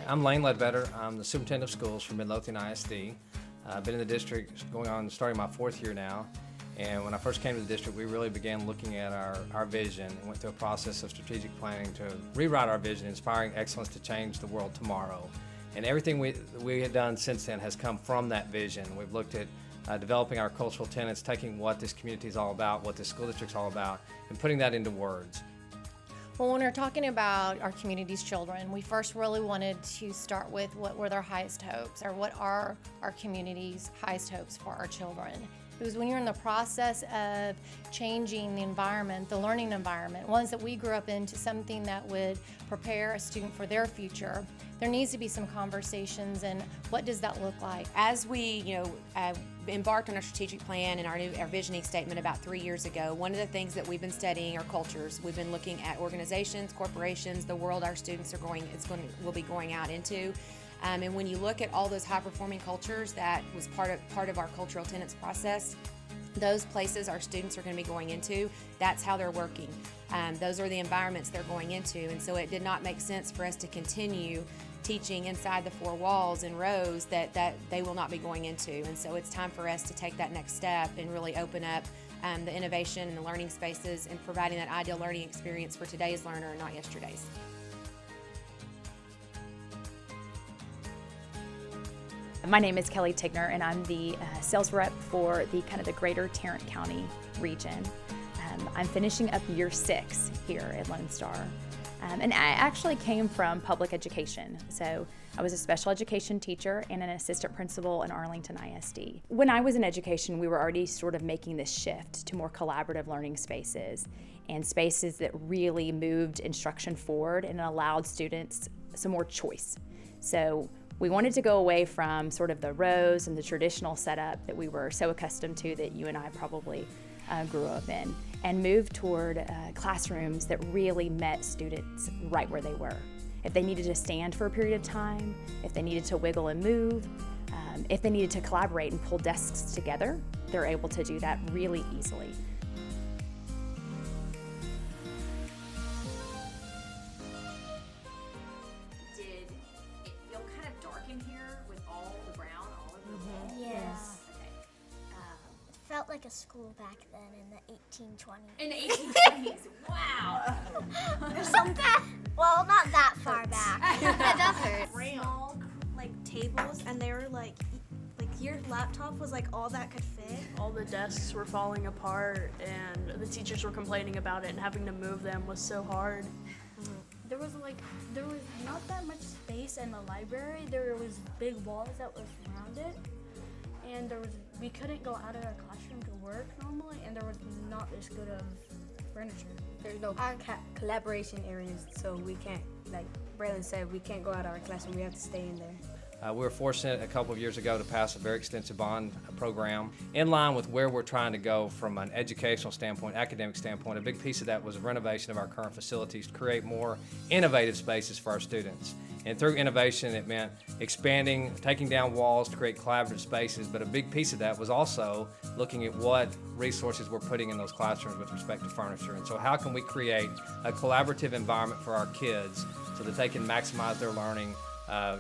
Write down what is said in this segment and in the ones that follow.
I'm Lane Ledbetter. I'm the superintendent of schools for Midlothian ISD. I've been in the district starting my 4th year now. And when I first came to the district, we really began looking at our vision and went through a process of strategic planning to rewrite our vision, inspiring excellence to change the world tomorrow. And everything we had done since then has come from that vision. We've looked at developing our cultural tenets, taking what this community is all about, what this school district is all about, and putting that into words. Well, when we're talking about our community's children, we first really wanted to start with what were their highest hopes, or what are our community's highest hopes for our children. Because when you're in the process of changing the environment, the learning environment, ones that we grew up into something that would prepare a student for their future, there needs to be some conversations, and what does that look like? As we, embarked on our strategic plan and our visioning statement about 3 years ago, one of the things that we've been studying are cultures. We've been looking at organizations, corporations, the world our students will be going out into. And when you look at all those high-performing cultures that was part of our cultural tenets process, those places our students are going to be going into, that's how they're working. Those are the environments they're going into, and so it did not make sense for us to continue teaching inside the 4 walls in rows that they will not be going into. And so it's time for us to take that next step and really open up the innovation and the learning spaces and providing that ideal learning experience for today's learner and not yesterday's. My name is Kelly Tigner, and I'm the sales rep for the greater Tarrant County region. I'm finishing up year 6 here at Lone Star. And I actually came from public education. So I was a special education teacher and an assistant principal in Arlington ISD. When I was in education, we were already sort of making this shift to more collaborative learning spaces and spaces that really moved instruction forward and allowed students some more choice. So we wanted to go away from sort of the rows and the traditional setup that we were so accustomed to, that you and I probably grew up in, and move toward classrooms that really met students right where they were. If they needed to stand for a period of time, if they needed to wiggle and move, if they needed to collaborate and pull desks together, they're able to do that really easily. Did it feel kind of dark in here with all the brown all over the wall? Yes. Okay. It felt like a school back then in the 1820s. In the 1820s, wow. Or something. Well, not that far back. That does hurt. Small, tables, and they were like your laptop was all that could fit. All the desks were falling apart, and the teachers were complaining about it, and having to move them was so hard. There was not that much space in the library. There was big walls that was around it, and we couldn't go out of our classroom to work normally, and there was not this good of furniture. There's no collaboration areas, so we can't, like Braylon said, we can't go out of our classroom. We have to stay in there. We were fortunate a couple of years ago to pass a very extensive bond program in line with where we're trying to go from an educational standpoint, academic standpoint. A big piece of that was a renovation of our current facilities to create more innovative spaces for our students. And through innovation, it meant expanding, taking down walls to create collaborative spaces, but a big piece of that was also looking at what resources we're putting in those classrooms with respect to furniture. And so how can we create a collaborative environment for our kids so that they can maximize their learning,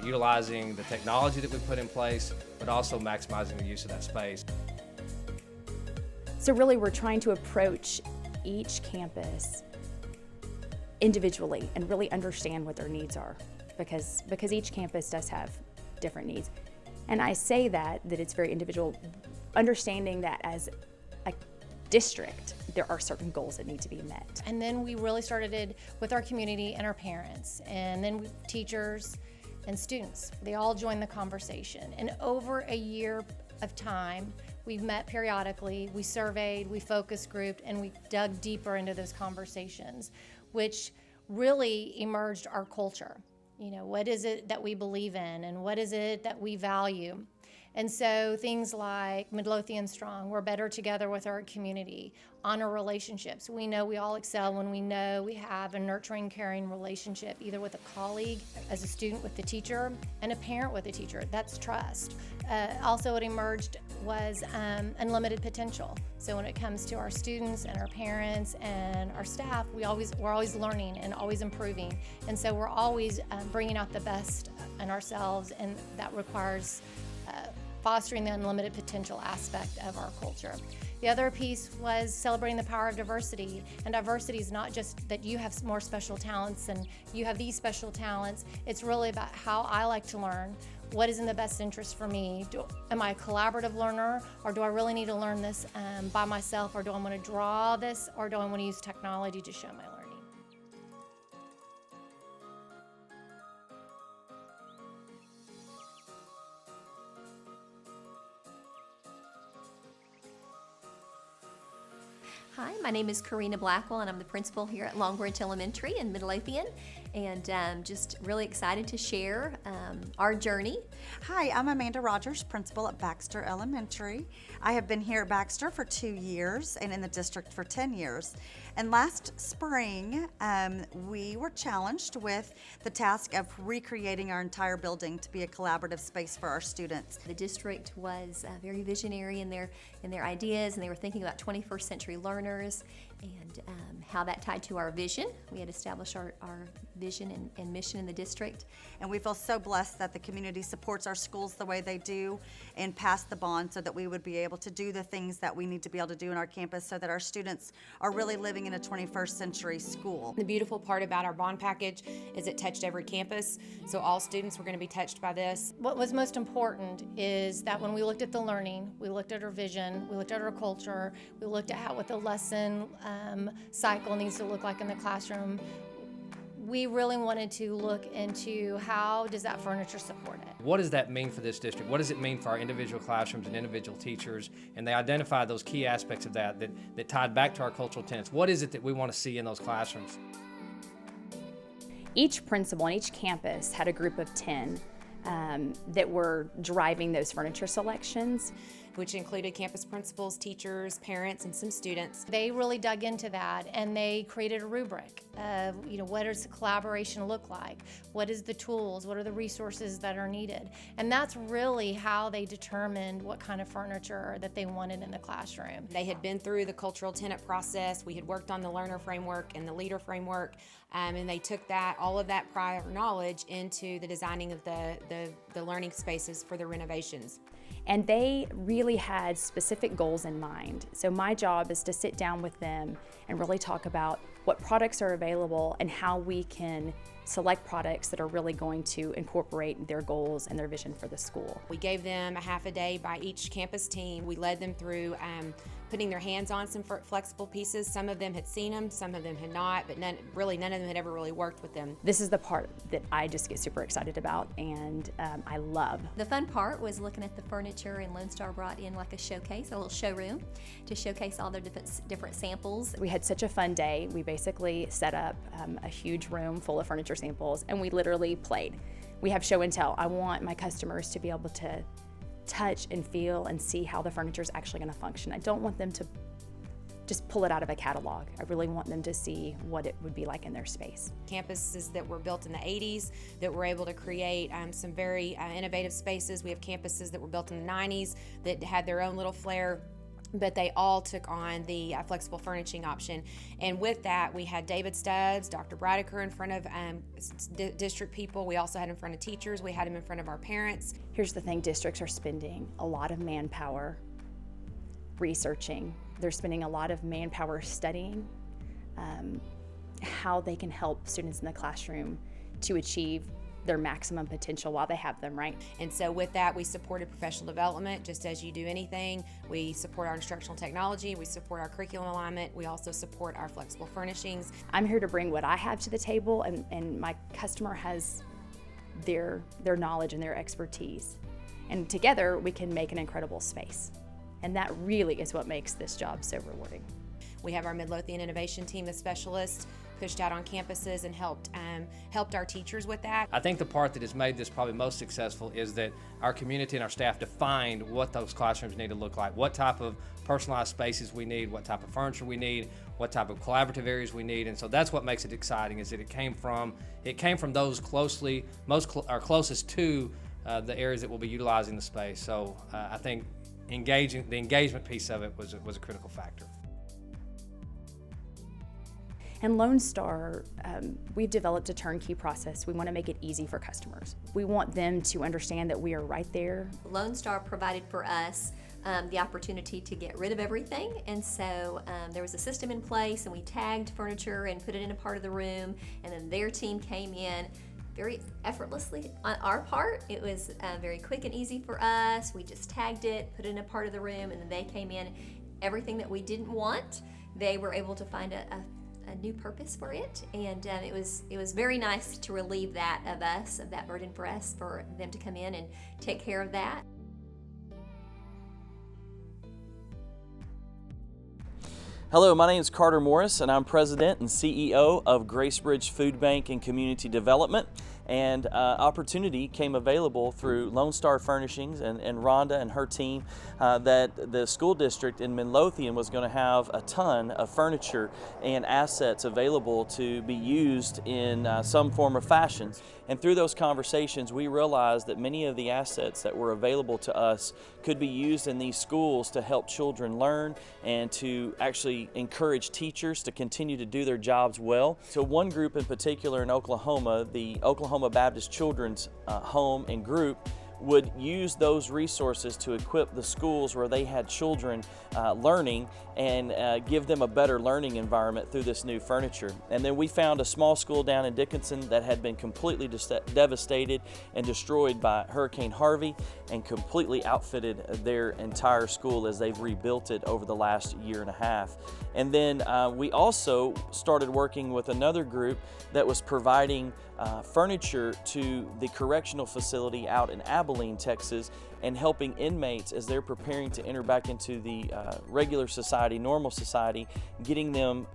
utilizing the technology that we put in place, but also maximizing the use of that space. So really we're trying to approach each campus individually and really understand what their needs are, because each campus does have different needs. And I say that it's very individual, understanding that as a district, there are certain goals that need to be met. And then we really started with our community and our parents, and then teachers and students. They all joined the conversation. And over a year of time, we've met periodically, we surveyed, we focus grouped, and we dug deeper into those conversations, which really emerged our culture. What is it that we believe in, and what is it that we value? And so things like Midlothian Strong, we're better together with our community, honor relationships. We know we all excel when we know we have a nurturing, caring relationship, either with a colleague, as a student with the teacher, and a parent with a teacher. That's trust. Also what emerged was unlimited potential. So when it comes to our students and our parents and our staff, we're always learning and always improving. And so we're always bringing out the best in ourselves, and that requires fostering the unlimited potential aspect of our culture. The other piece was celebrating the power of diversity. And diversity is not just that you have more special talents and you have these special talents. It's really about how I like to learn. What is in the best interest for me? Am I a collaborative learner, or do I really need to learn this by myself, or do I want to draw this, or do I want to use technology to show my learning? Hi, my name is Karena Blackwell, and I'm the principal here at LONGBRANCH Elementary in Midlothian, and just really excited to share our journey. Hi, I'm Amanda Rogers, principal at BAXTER Elementary. I have been here at BAXTER for 2 years and in the district for 10 years. And last spring, we were challenged with the task of recreating our entire building to be a collaborative space for our students. The district was very visionary in their ideas, and they were thinking about 21st century learners and how that tied to our vision. We had established our vision and mission in the district. And we feel so blessed that the community supports our schools the way they do and passed the bond so that we would be able to do the things that we need to be able to do in our campus so that our students are really living in a 21st century school. The beautiful part about our bond package is it touched every campus, so all students were going to be touched by this. What was most important is that when we looked at the learning, we looked at our vision, we looked at our culture, we looked at what the lesson cycle needs to look like in the classroom. We really wanted to look into how does that furniture support it. What does that mean for this district? What does it mean for our individual classrooms and individual teachers? And they identified those key aspects of that tied back to our cultural tenets. What is it that we want to see in those classrooms? Each principal on each campus had a group of 10 that were driving those furniture selections, which included campus principals, teachers, parents, and some students. They really dug into that, and they created a rubric of, what does the collaboration look like? What is the tools? What are the resources that are needed? And that's really how they determined what kind of furniture that they wanted in the classroom. They had been through the cultural tenet process. We had worked on the learner framework and the leader framework, and they took all of that prior knowledge into the designing of the learning spaces for the renovations. And they really had specific goals in mind. So my job is to sit down with them and really talk about what products are available and how we can select products that are really going to incorporate their goals and their vision for the school. We gave them a half a day by each campus team. We led them through putting their hands on some flexible pieces. Some of them had seen them, some of them had not, but none of them had ever really worked with them. This is the part that I just get super excited about, and I love. The fun part was looking at the furniture, and Lone Star brought in like a showcase, a little showroom, to showcase all their different samples. We had such a fun day. We basically set up a huge room full of furniture samples, and we literally played. We have show and tell. I want my customers to be able to touch and feel and see how the furniture is actually going to function. I don't want them to just pull it out of a catalog. I really want them to see what it would be like in their space. Campuses that were built in the 80s that were able to create some very innovative spaces. We have campuses that were built in the 90s that had their own little flair, but they all took on the flexible furnishing option. And with that, we had David Stubbs, Dr. Braddocker in front of district people. We also had in front of teachers. We had him in front of our parents. Here's the thing, districts are spending a lot of manpower researching. They're spending a lot of manpower studying how they can help students in the classroom to achieve their maximum potential while they have them, right? And so with that, we supported professional development, just as you do anything. We support our instructional technology, we support our curriculum alignment, we also support our flexible furnishings. I'm here to bring what I have to the table, and my customer has their knowledge and their expertise. And together, we can make an incredible space. And that really is what makes this job so rewarding. We have our Midlothian innovation team of specialists pushed out on campuses and helped our teachers with that. I think the part that has made this probably most successful is that our community and our staff defined what those classrooms need to look like, what type of personalized spaces we need, what type of furniture we need, what type of collaborative areas we need, and so that's what makes it exciting, is that it came from those closest to the areas that will be utilizing the space. So I think the engagement piece of it was a critical factor. And Lone Star, we've developed a turnkey process. We want to make it easy for customers. We want them to understand that we are right there. Lone Star provided for us the opportunity to get rid of everything, and so there was a system in place, and we tagged furniture and put it in a part of the room, and then their team came in very effortlessly on our part. It was very quick and easy for us. We just tagged it, put it in a part of the room, and then they came in. Everything that we didn't want, they were able to find a new purpose for it, and it was very nice to relieve that burden for us, for them to come in and take care of that. Hello, my name is Carter Morris, and I'm President and CEO of Gracebridge Food Bank and Community Development. And opportunity came available through Lone Star Furnishings and Rhonda and her team that the school district in Midlothian was going to have a ton of furniture and assets available to be used in some form of fashion. And through those conversations, we realized that many of the assets that were available to us could be used in these schools to help children learn and to actually encourage teachers to continue to do their jobs well. So one group in particular in Oklahoma, the Oklahoma Baptist Children's Home and Group, would use those resources to equip the schools where they had children learning and give them a better learning environment through this new furniture. And then we found a small school down in Dickinson that had been completely devastated and destroyed by Hurricane Harvey, and completely outfitted their entire school as they've rebuilt it over the last year and a half. And then we also started working with another group that was providing furniture to the correctional facility out in Abilene, Texas, and helping inmates as they're preparing to enter back into the regular society, normal society, getting them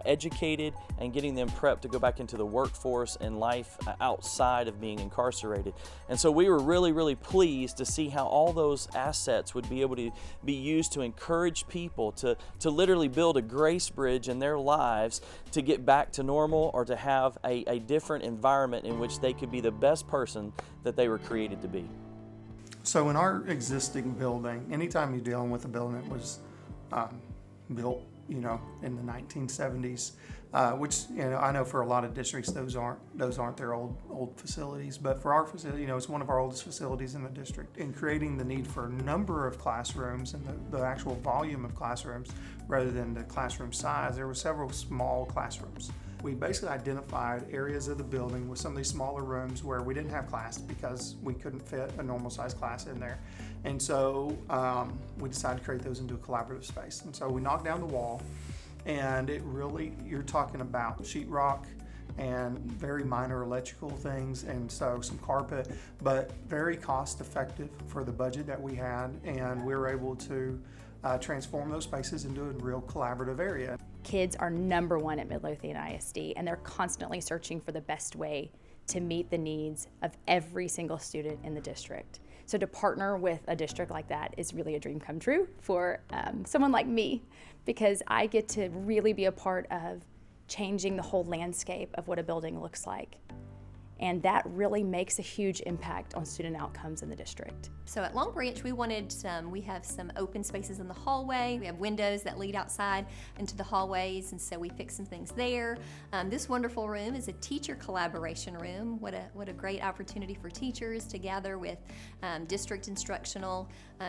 educated and getting them prepped to go back into the workforce and life outside of being incarcerated. And so we were really, really pleased to see how all those assets would be able to be used to encourage people to literally build a grace bridge in their lives to get back to normal, or to have a different environment in which they could be the best person that they were created to be. So in our existing building, anytime you're dealing with a building that was built, in the 1970s, which I know for a lot of districts those aren't their old facilities, but for our facility, it's one of our oldest facilities in the district. In creating the need for a number of classrooms and the actual volume of classrooms rather than the classroom size, there were several small classrooms. We basically identified areas of the building with some of these smaller rooms where we didn't have class because we couldn't fit a normal size class in there. And so we decided to create those into a collaborative space. And so we knocked down the wall, and you're talking about sheetrock and very minor electrical things, and so some carpet, but very cost effective for the budget that we had, and we were able to transform those spaces into a real collaborative area. Kids are #1 at Midlothian ISD, and they're constantly searching for the best way to meet the needs of every single student in the district. So to partner with a district like that is really a dream come true for someone like me, because I get to really be a part of changing the whole landscape of what a building looks like. And that really makes a huge impact on student outcomes in the district. So at Long Branch, we have some open spaces in the hallway. We have windows that lead outside into the hallways, and so we fix some things there. This wonderful room is a teacher collaboration room. What a great opportunity for teachers to gather with district instructional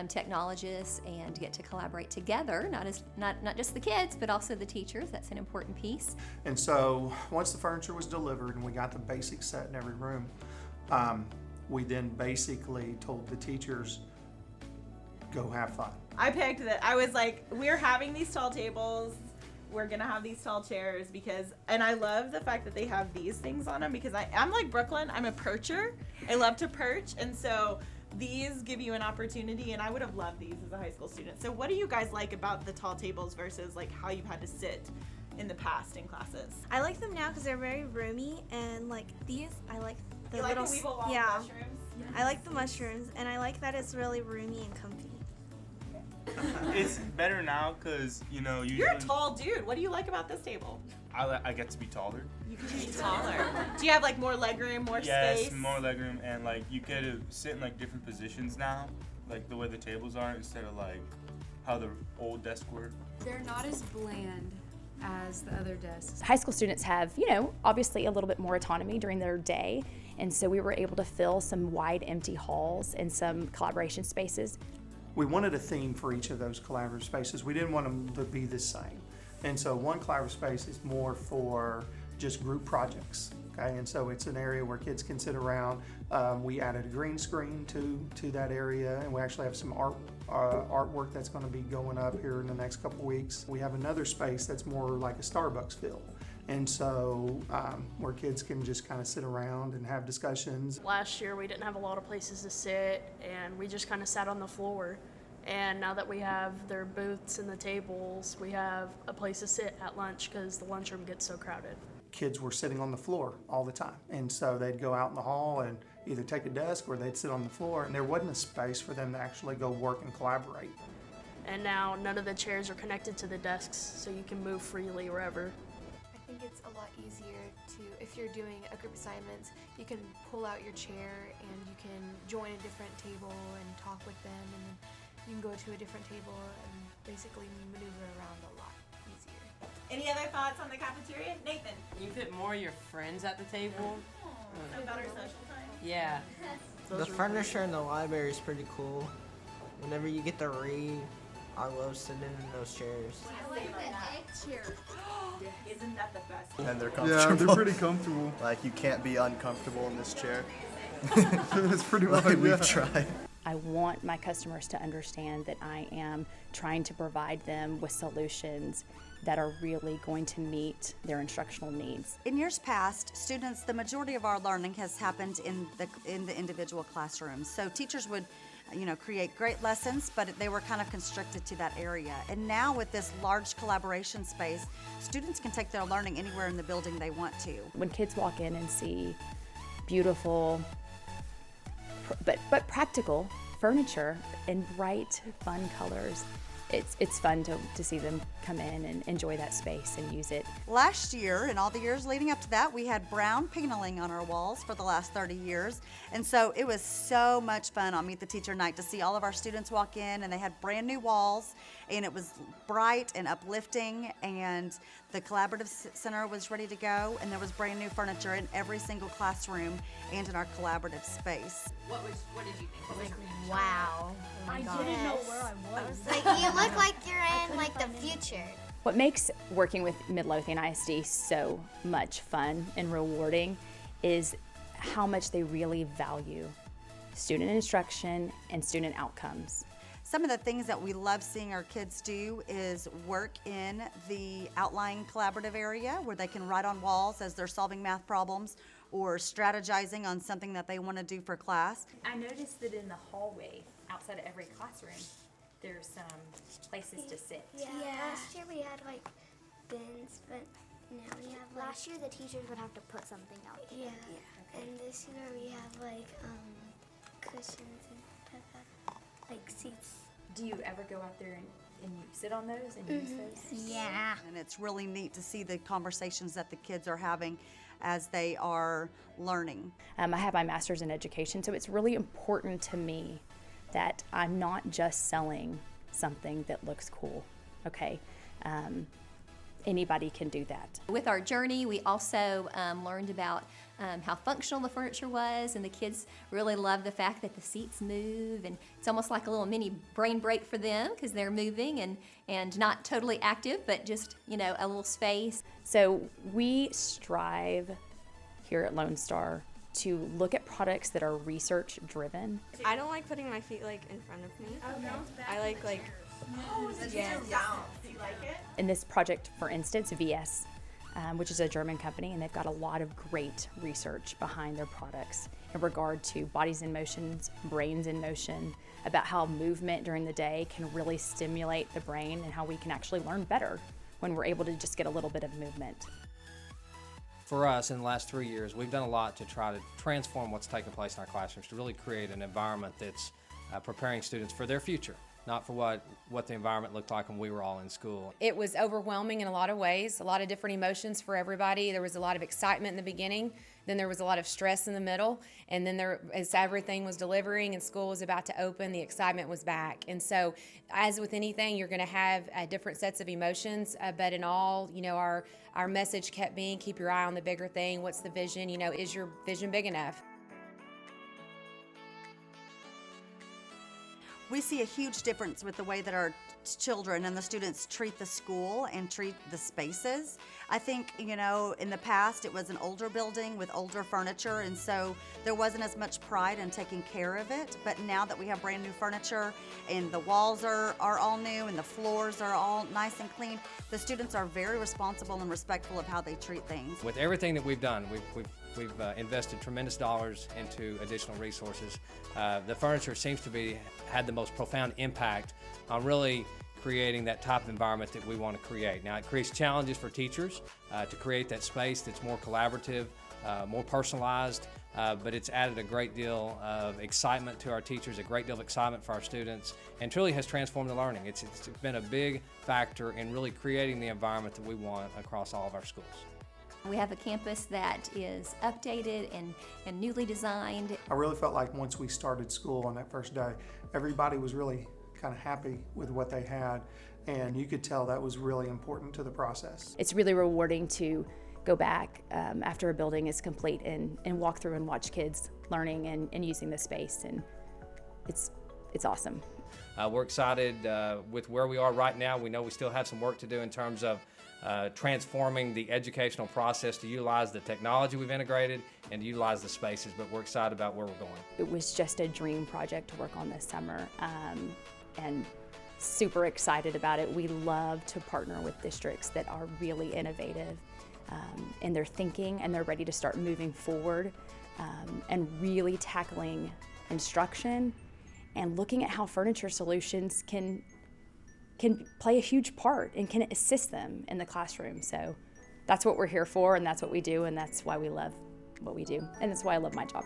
technologists and get to collaborate together, not just the kids, but also the teachers. That's an important piece. And so once the furniture was delivered and we got the basic set in every room, we then basically told the teachers, go have fun. I picked that. I was like, we're having these tall tables, we're gonna have these tall chairs, and I love the fact that they have these things on them, because I'm like Brooklyn, I'm a percher. I love to perch, and so these give you an opportunity, and I would have loved these as a high school student. So what do you guys like about the tall tables versus like how you've had to sit in the past in classes? I like them now because they're very roomy, and like these, I like the You like little the weeble wall yeah. mushrooms? I like the mushrooms, and I like that it's really roomy and comfy. It's better now because, you know, usually You're a tall dude. What do you like about this table? I get to be taller. You can be taller. Do you have like more legroom, more space? Yes, more legroom, and like you get to sit in like different positions now, like the way the tables are instead of like how the old desks were. They're not as bland as the other desks. High school students have, you know, obviously a little bit more autonomy during their day, and so we were able to fill some wide empty halls and some collaboration spaces. We wanted a theme for each of those collaborative spaces. We didn't want them to be the same. And so one collaborative space is more for just group projects, okay? And so it's an area where kids can sit around. We added a green screen to that area, and we actually have some artwork that's gonna be going up here in the next couple weeks. We have another space that's more like a Starbucks feel. And so where kids can just kind of sit around and have discussions. Last year we didn't have a lot of places to sit, and we just kind of sat on the floor. And now that we have their booths and the tables, we have a place to sit at lunch because the lunchroom gets so crowded. Kids were sitting on the floor all the time. And so they'd go out in the hall and either take a desk or they'd sit on the floor, and there wasn't a space for them to actually go work and collaborate. And now none of the chairs are connected to the desks, so you can move freely wherever. I think it's a lot easier to, if you're doing a group assignments, you can pull out your chair and you can join a different table and talk with them, and then you can go to a different table and basically maneuver around a lot easier. Any other thoughts on the cafeteria? Nathan? You fit more of your friends at the table. So better social time? Yeah. The furniture in the library is pretty cool. Whenever you get to read, I love sitting in those chairs. I like the egg chair. Isn't that the best? And they're comfortable. Yeah, they're pretty comfortable. Like, you can't be uncomfortable in this chair. It's pretty much, like, yeah. we've tried. I want my customers to understand that I am trying to provide them with solutions that are really going to meet their instructional needs. In years past, students, the majority of our learning has happened in the individual classrooms. So teachers would, you know, create great lessons, but they were kind of constricted to that area. And now with this large collaboration space, students can take their learning anywhere in the building they want to. When kids walk in and see beautiful, but practical furniture in bright, fun colors, it's fun to see them come in and enjoy that space and use it. Last year, and all the years leading up to that, we had brown paneling on our walls for the last 30 years. And so it was so much fun on Meet the Teacher Night to see all of our students walk in, and they had brand new walls, and it was bright and uplifting, and the collaborative center was ready to go, and there was brand new furniture in every single classroom and in our collaborative space. What did you think? Like, wow. I didn't know where I was. Like, you look like you're in like the future. What makes working with Midlothian ISD so much fun and rewarding is how much they really value student instruction and student outcomes. Some of the things that we love seeing our kids do is work in the outlying collaborative area where they can write on walls as they're solving math problems or strategizing on something that they want to do for class. I noticed that in the hallway outside of every classroom, there's places to sit. Yeah. Last year we had like bins, but now we have like... Last year the teachers would have to put something out there. Yeah. And this year we have like cushions and like seats. Do you ever go out there and you sit on those and use those? Yeah. And it's really neat to see the conversations that the kids are having as they are learning. I have my master's in education, so it's really important to me that I'm not just selling something that looks cool, okay? Anybody can do that. With our journey, we also learned about how functional the furniture was, and the kids really love the fact that the seats move, and it's almost like a little mini brain break for them because they're moving and not totally active, but just, you know, a little space. So we strive here at Lone Star to look at products that are research driven. I don't like putting my feet like in front of me. I like Oh, so yeah. down. Do you like it? In this project, for instance, VS, which is a German company, and they've got a lot of great research behind their products. in regard to bodies in motion, brains in motion, about how movement during the day can really stimulate the brain and how we can actually learn better when we're able to just get a little bit of movement. For us, in the last 3 years, we've done a lot to try to transform what's taking place in our classrooms, to really create an environment that's preparing students for their future, not for what the environment looked like when we were all in school. It was overwhelming in a lot of ways, a lot of different emotions for everybody. There was a lot of excitement in the beginning, then there was a lot of stress in the middle, and then as everything was delivering and school was about to open, the excitement was back. And so, as with anything, you're going to have different sets of emotions, but in all, our message kept being, keep your eye on the bigger thing. What's the vision? Is your vision big enough? We see a huge difference with the way that our children and the students treat the school and treat the spaces. I think, in the past it was an older building with older furniture, and so there wasn't as much pride in taking care of it. But now that we have brand new furniture and the walls are all new and the floors are all nice and clean, the students are very responsible and respectful of how they treat things. With everything that we've done, we've invested tremendous dollars into additional resources. The furniture seems to had the most profound impact on really creating that type of environment that we want to create. Now, it creates challenges for teachers to create that space that's more collaborative, more personalized, but it's added a great deal of excitement to our teachers, a great deal of excitement for our students, and truly has transformed the learning. It's been a big factor in really creating the environment that we want across all of our schools. We have a campus that is updated and newly designed. I really felt like once we started school on that first day, everybody was really kind of happy with what they had, and you could tell that was really important to the process. It's really rewarding to go back after a building is complete and walk through and watch kids learning and using the space, and it's awesome. We're excited with where we are right now. We know we still have some work to do in terms of transforming the educational process to utilize the technology we've integrated and to utilize the spaces, but we're excited about where we're going. It was just a dream project to work on this summer, and super excited about it. We love to partner with districts that are really innovative in their thinking, and they're ready to start moving forward and really tackling instruction and looking at how furniture solutions can play a huge part and can assist them in the classroom. So that's what we're here for, and that's what we do, and that's why we love what we do, and that's why I love my job.